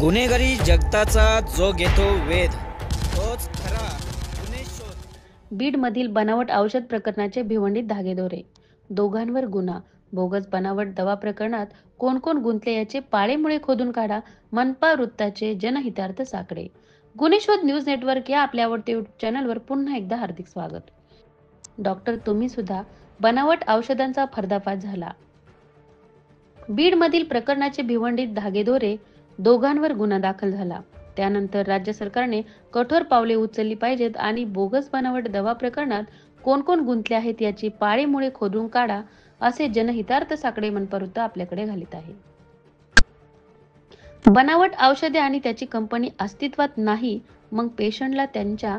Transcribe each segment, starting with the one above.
गुन्हेगारी जगताचा जो घेतो वेध तोच खरा गुन्हे शोध. बीडमधील बनावट औषध प्रकरणाचे भिवंडीत धागेदोरे, दोघांवर गुन्हा. बोगस बनावट दवा प्रकरणात कोण कोण गुंतले याचे पाळेमुळे खोदून काढा. मनपा वृत्ताचे जनहितार्थ साकडे. गुन्हे शोध न्यूज नेटवर्क या आपल्या आवडत्या युट्यूब चॅनलवर पुन्हा एकदा हार्दिक स्वागत. डॉक्टर तुम्ही सुद्धा, बनावट औषधांचा पर्दाफाश झाला. बीडमधील प्रकरणाचे भिवंडीत धागेदोरे, दोघांवर गुन्हा दाखल झाला. त्यानंतर राज्य सरकारने कठोर पावले उचलली पाहिजेत आणि बोगस बनावट दवा प्रकरणात कोण कोण गुंतले आहेत याची पाळेमुळे खोदून काढा, असे जनहितार्थ साकडे मनपा वृत्त आपल्याकडे घालीत आहे. बनावट औषधे आणि त्याची कंपनी अस्तित्वात नाही, मग पेशंटला त्यांच्या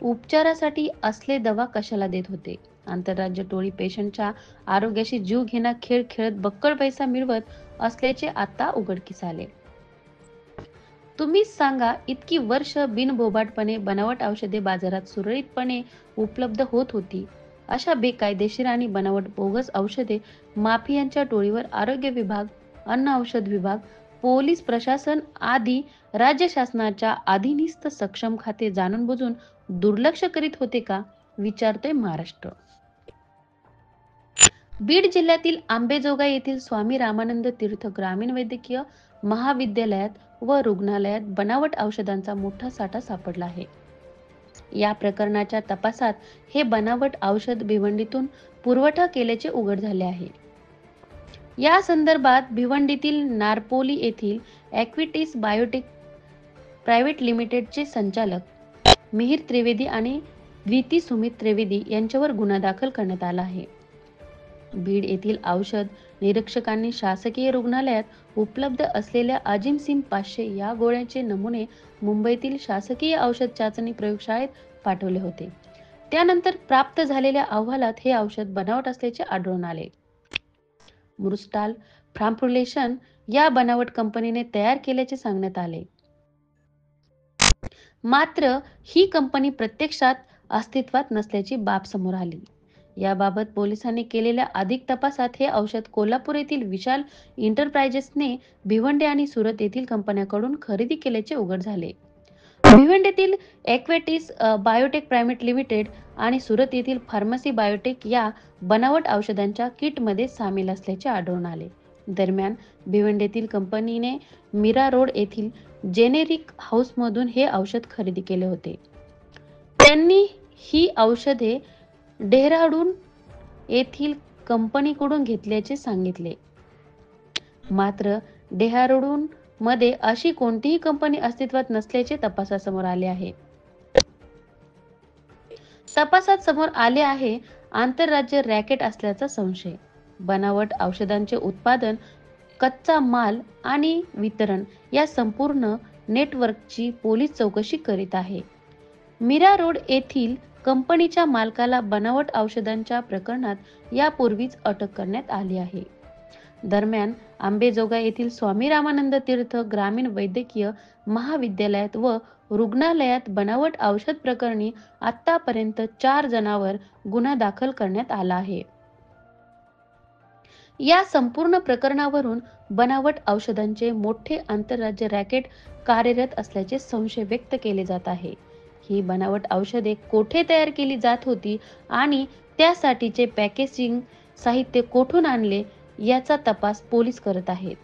उपचारासाठी असले दवा कशाला देत होते? आंतरराज्य टोळी पेशंटच्या आरोग्याशी जीव घेणा खेळ खेळत बक्कळ पैसा मिळवत असल्याचे आता उघडकीस आले. तुम्हीच सांगा, इतकी वर्ष बिनबोभाटपणे बनावट औषधे बाजारात सुरळीतपणे उपलब्ध होत होती. अशा बेकायदेशीर आणि बनावट बोगस औषधे माफियांच्या टोळीवर आरोग्य विभाग, अन्न औषध विभाग, पोलीस प्रशासन आदी राज्य शासनाच्या अधिनिस्त सक्षम खाते जाणून बुजून दुर्लक्ष करीत होते का, विचारतोय महाराष्ट्र. बीड जिल्ह्यातील आंबेजोगाई येथील स्वामी रामानंद तीर्थ ग्रामीण वैद्यकीय महाविद्यालयात व रुग्णालयात बनावट औषधांचा मोठा साठा सापडला आहे. या प्रकरणाच्या तपासात हे बनावट औषध भिवंडीतून पुरवठा केल्याचे उघड झाले आहे. या संदर्भात भिवंडीतील नारपोली येथील ॲक्विटिस बायोटेक प्रायव्हेट लिमिटेडचे संचालक मिहिर त्रिवेदी आणि द्विती सुमित त्रिवेदी यांच्यावर गुन्हा दाखल करण्यात आला आहे. बीड येथील औषध निरीक्षकांनी शासकीय रुग्णालयात उपलब्ध असलेल्या अजिमसिम 500 या गोळ्यांचे नमुने मुंबईतील शासकीय औषध चाचणी प्रयोगशाळेत पाठवले होते. त्यानंतर प्राप्त झालेल्या अहवालात हे औषध बनावट असल्याचे आढळून आले. मुरस्टाल फॉर्म्युलेशन या बनावट कंपनीने तयार केल्याचे सांगण्यात आले. मात्र ही कंपनी प्रत्यक्षात अस्तित्वात नसल्याची बाब समोर आली. याबाबत पोलिसांनी केलेल्या अधिक तपासात हे औषध कोल्हापूर येथील विशाल एंटरप्राइजेसने भिवंडी आणि सुरत येथील कंपन्यांकडून खरेदी केल्याचे उघड झाले. भिवंडीतील ॲक्विटिस बायोटेक प्रायव्हेट लिमिटेड आणि सुरत येथील फार्मसी बायोटेक या बनावट औषधांच्या किटमध्ये सामील असल्याचे आढळून आले. दरम्यान भिवंडीतील कंपनीने मीरा रोड येथील जेनेरिक हाऊसमधून हे औषध खरेदी केले होते. त्यांनी ही औषधे डेहराडून येथील कंपनीकडून घेतल्याचे सांगितले. मात्र डेहराडून मध्ये अशी कोणतीही कंपनी अस्तित्वात नसल्याचे तपासासमोर आले आहे. तपासात समोर आले आहे आंतरराज्य रॅकेट असल्याचा संशय. बनावट औषधांचे उत्पादन, कच्चा माल आणि वितरण या संपूर्ण नेटवर्कची पोलीस चौकशी करीत आहे. मीरा रोड येथील कंपनीच्या मालकाला बनावट औषधांच्या प्रकरणात यापूर्वीच अटक करण्यात आली आहे. दरम्यान आंबेजोगाई येथील स्वामी रामानंद तीर्थ ग्रामीण वैद्यकीय महाविद्यालयात व रुग्णालयात बनावट औषध प्रकरणी आतापर्यंत 4 जणांवर गुन्हा दाखल करण्यात आला आहे. या संपूर्ण प्रकरणावरून बनावट औषधांचे मोठे आंतरराज्य रॅकेट कार्यरत असल्याचे संशय व्यक्त केले जात आहे. ही बनावट औषधे कोठे तयार केली जात होती आणि त्यासाठीचे पॅकेजिंग साहित्य कोठून आणले याचा तपास पोलीस करत आहेत.